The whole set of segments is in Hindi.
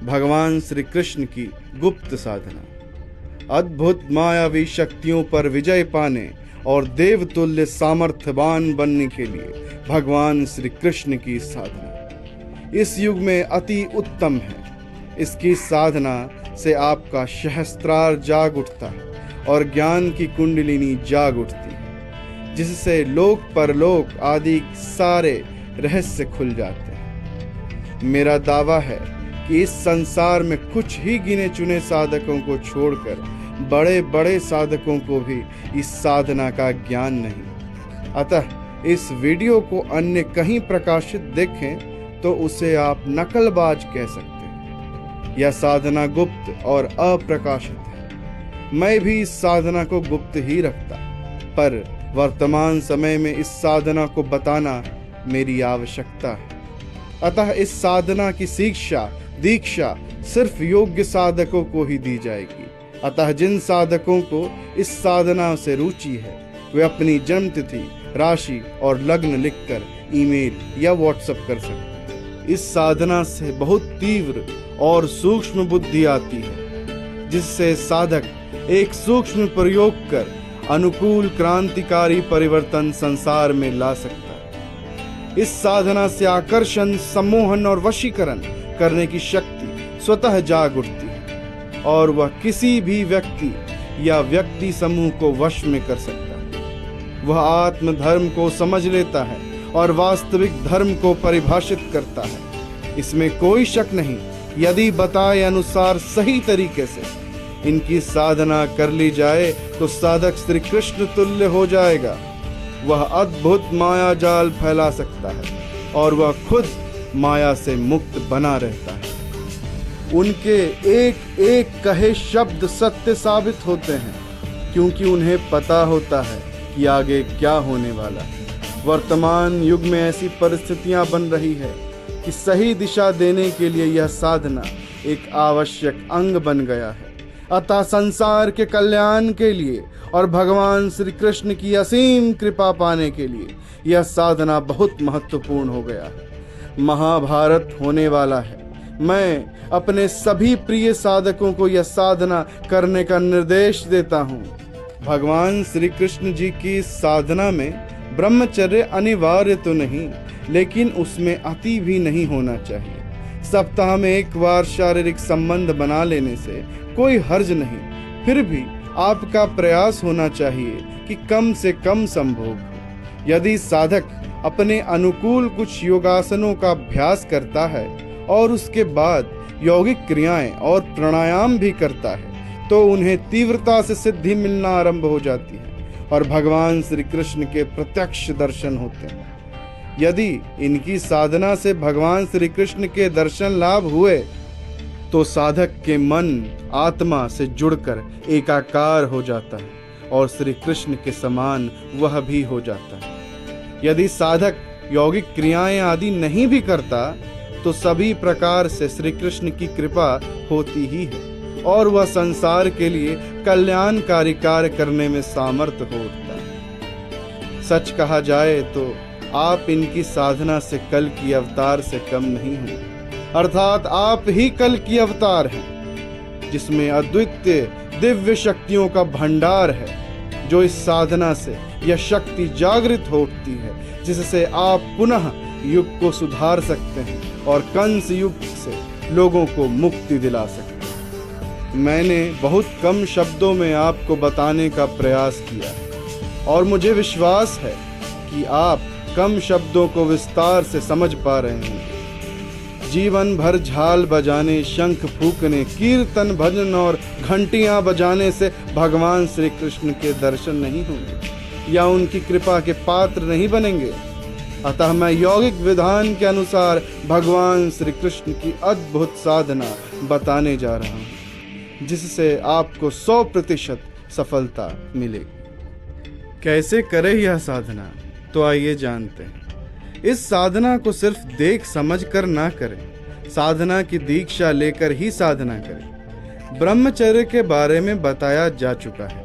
भगवान श्री कृष्ण की गुप्त साधना। अद्भुत मायावी शक्तियों पर विजय पाने और देवतुल्य सामर्थ्यवान बनने के लिए भगवान श्री कृष्ण की साधना इस युग में अति उत्तम है। इसकी साधना से आपका सहस्त्रार जाग उठता है और ज्ञान की कुंडलिनी जाग उठती है, जिससे लोक परलोक आदि सारे रहस्य खुल जाते हैं। मेरा दावा है कि इस संसार में कुछ ही गिने चुने साधकों को छोड़कर बड़े बड़े साधकों को भी इस साधना का ज्ञान नहीं। अतः इस वीडियो को अन्य कहीं प्रकाशित देखें तो उसे आप नकलबाज कह सकते हैं। यह साधना गुप्त और अप्रकाशित है। मैं भी इस साधना को गुप्त ही रखता, पर वर्तमान समय में इस साधना को बताना मेरी आवश्यकता है। अतः इस साधना की शिक्षा दीक्षा सिर्फ योग्य साधकों को ही दी जाएगी। अतः जिन साधकों को इस साधना से रुचि है वे अपनी जन्मतिथि, राशि और लग्न लिखकर ईमेल या व्हाट्सएप कर सकते हैं। इस साधना से बहुत तीव्र और सूक्ष्म बुद्धि आती है, जिससे साधक एक सूक्ष्म प्रयोग कर अनुकूल क्रांतिकारी परिवर्तन संसार में ला सकता है। इस साधना से आकर्षण, सम्मोहन और वशीकरण करने की शक्ति स्वतः जाग उठती है और वह किसी भी व्यक्ति या व्यक्ति समूह को वश में कर सकता है। वह आत्म धर्म को समझ लेता है और वास्तविक धर्म को परिभाषित करता है। इसमें कोई शक नहीं। यदि बताए अनुसार सही तरीके से इनकी साधना कर ली जाए तो साधक श्री कृष्ण तुल्य हो जाएगा। वह अद्भुत माया जाल फैला सकता है और वह खुद माया से मुक्त बना रहता है। उनके एक एक कहे शब्द सत्य साबित होते हैं, क्योंकि उन्हें पता होता है कि आगे क्या होने वाला है। वर्तमान युग में ऐसी परिस्थितियां बन रही है कि सही दिशा देने के लिए यह साधना एक आवश्यक अंग बन गया है। अतः संसार के कल्याण के लिए और भगवान श्री कृष्ण की असीम कृपा पाने के लिए यह साधना बहुत महत्वपूर्ण हो गया है। महाभारत होने वाला है। मैं अपने सभी प्रिय साधकों को यह साधना करने का निर्देश देता हूँ। भगवान श्री कृष्ण जी की साधना में ब्रह्मचर्य अनिवार्य तो नहीं, लेकिन उसमें अति भी नहीं होना चाहिए। सप्ताह में एक बार शारीरिक संबंध बना लेने से कोई हर्ज नहीं। फिर भी आपका प्रयास होना चाहिए कि कम से कम संभोग हो। यदि साधक अपने अनुकूल कुछ योगासनों का अभ्यास करता है और उसके बाद यौगिक क्रियाएं और प्राणायाम भी करता है तो उन्हें तीव्रता से सिद्धि मिलना आरंभ हो जाती है और भगवान श्री कृष्ण के प्रत्यक्ष दर्शन होते हैं। यदि इनकी साधना से भगवान श्री कृष्ण के दर्शन लाभ हुए तो साधक के मन आत्मा से जुड़कर एकाकार हो जाता है और श्री कृष्ण के समान वह भी हो जाता है। यदि साधक यौगिक क्रियाएं आदि नहीं भी करता तो सभी प्रकार से श्री कृष्ण की कृपा होती ही है और वह संसार के लिए कल्याणकारी कार्य करने में सामर्थ्य हो उठता है। सच कहा जाए तो आप इनकी साधना से कल की अवतार से कम नहीं हो, अर्थात आप ही कल की अवतार हैं, जिसमें अद्वितीय दिव्य शक्तियों का भंडार है। जो इस साधना से यह शक्ति जागृत हो उठती है, जिससे आप पुनः युग को सुधार सकते हैं और कंस युग से लोगों को मुक्ति दिला सकते हैं। मैंने बहुत कम शब्दों में आपको बताने का प्रयास किया है और मुझे विश्वास है कि आप कम शब्दों को विस्तार से समझ पा रहे हैं। जीवन भर झाल बजाने, शंख फूकने, कीर्तन भजन और घंटियां बजाने से भगवान श्री कृष्ण के दर्शन नहीं होंगे या उनकी कृपा के पात्र नहीं बनेंगे। अतः मैं यौगिक विधान के अनुसार भगवान श्री कृष्ण की अद्भुत साधना बताने जा रहा हूँ, जिससे आपको 100% सफलता मिलेगी। कैसे करें यह साधना, तो आइए जानते हैं। इस साधना को सिर्फ देख समझ कर ना करें, साधना की दीक्षा लेकर ही साधना करें। ब्रह्मचर्य के बारे में बताया जा चुका है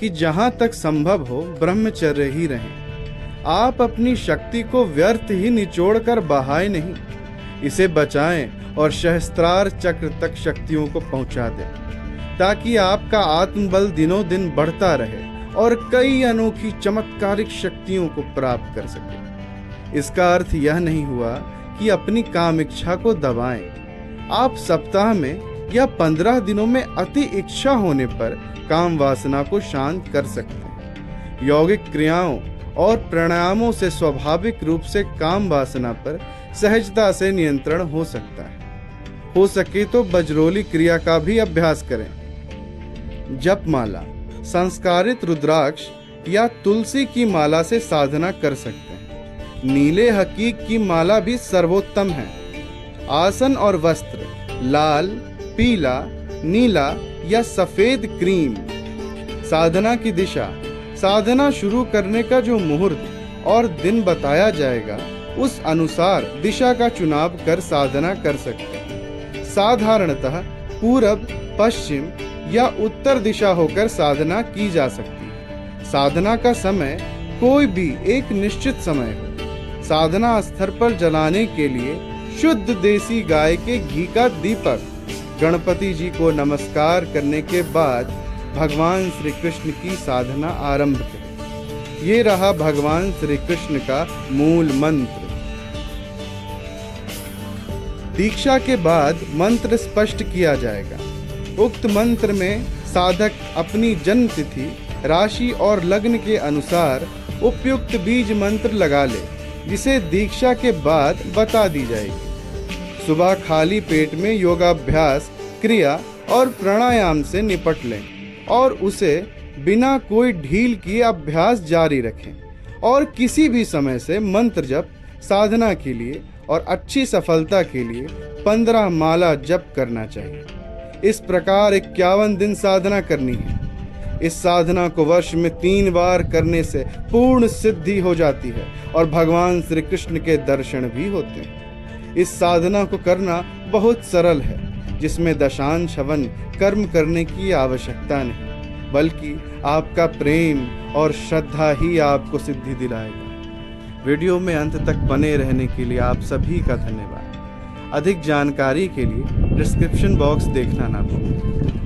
कि जहां तक संभव हो ब्रह्मचर्य ही रहें। आप अपनी शक्ति को व्यर्थ ही निचोड़ कर बहाए नहीं। इसे बचाएं और सहस्त्रार चक्र तक शक्तियों को पहुंचा दें, ताकि आपका आत्मबल दिनों दिन बढ़ता रहे और कई अनोखी चमत्कारिक शक्तियों को प्राप्त कर सके। इसका अर्थ यह नहीं हुआ कि अपनी काम इच्छा को दबाएं। आप सप्ताह में या 15 दिनों में अति इच्छा होने पर काम वासना को शांत कर सकते हैं। यौगिक क्रियाओं और प्राणायामों से स्वाभाविक रूप से काम वासना पर सहजता से नियंत्रण हो सकता है। हो सके तो बजरोली क्रिया का भी अभ्यास करें। जपमाला, संस्कारित रुद्राक्ष या तुलसी की माला से साधना कर सकते हैं। नीले हकीक की माला भी सर्वोत्तम है। आसन और वस्त्र लाल, पीला, नीला या सफेद क्रीम। साधना की दिशा, साधना शुरू करने का जो मुहूर्त और दिन बताया जाएगा उस अनुसार दिशा का चुनाव कर साधना कर सकते हैं। साधारणतः पूरब, पश्चिम या उत्तर दिशा होकर साधना की जा सकती है। साधना का समय कोई भी एक निश्चित समय हो। साधना स्थल पर जलाने के लिए शुद्ध देसी गाय के घी का दीपक। गणपति जी को नमस्कार करने के बाद भगवान श्री कृष्ण की साधना आरंभ करें। ये रहा भगवान श्री कृष्ण का मूल मंत्र। दीक्षा के बाद मंत्र स्पष्ट किया जाएगा। उक्त मंत्र में साधक अपनी जन्म तिथि, राशि और लग्न के अनुसार उपयुक्त बीज मंत्र लगा ले, जिसे दीक्षा के बाद बता दी जाएगी। सुबह खाली पेट में योगाभ्यास, क्रिया और प्राणायाम से निपट लें और उसे बिना कोई ढील किए अभ्यास जारी रखें। और किसी भी समय से मंत्र जप साधना के लिए और अच्छी सफलता के लिए 15 माला जप करना चाहिए। इस प्रकार 51 दिन साधना करनी है। इस साधना को वर्ष में 3 बार करने से पूर्ण सिद्धि हो जाती है और भगवान श्री कृष्ण के दर्शन भी होते हैं। इस साधना को करना बहुत सरल है, जिसमें दशांश हवन कर्म करने की आवश्यकता नहीं, बल्कि आपका प्रेम और श्रद्धा ही आपको सिद्धि दिलाएगा। वीडियो में अंत तक बने रहने के लिए आप सभी का धन्यवाद। अधिक जानकारी के लिए डिस्क्रिप्शन बॉक्स देखना ना भूलें।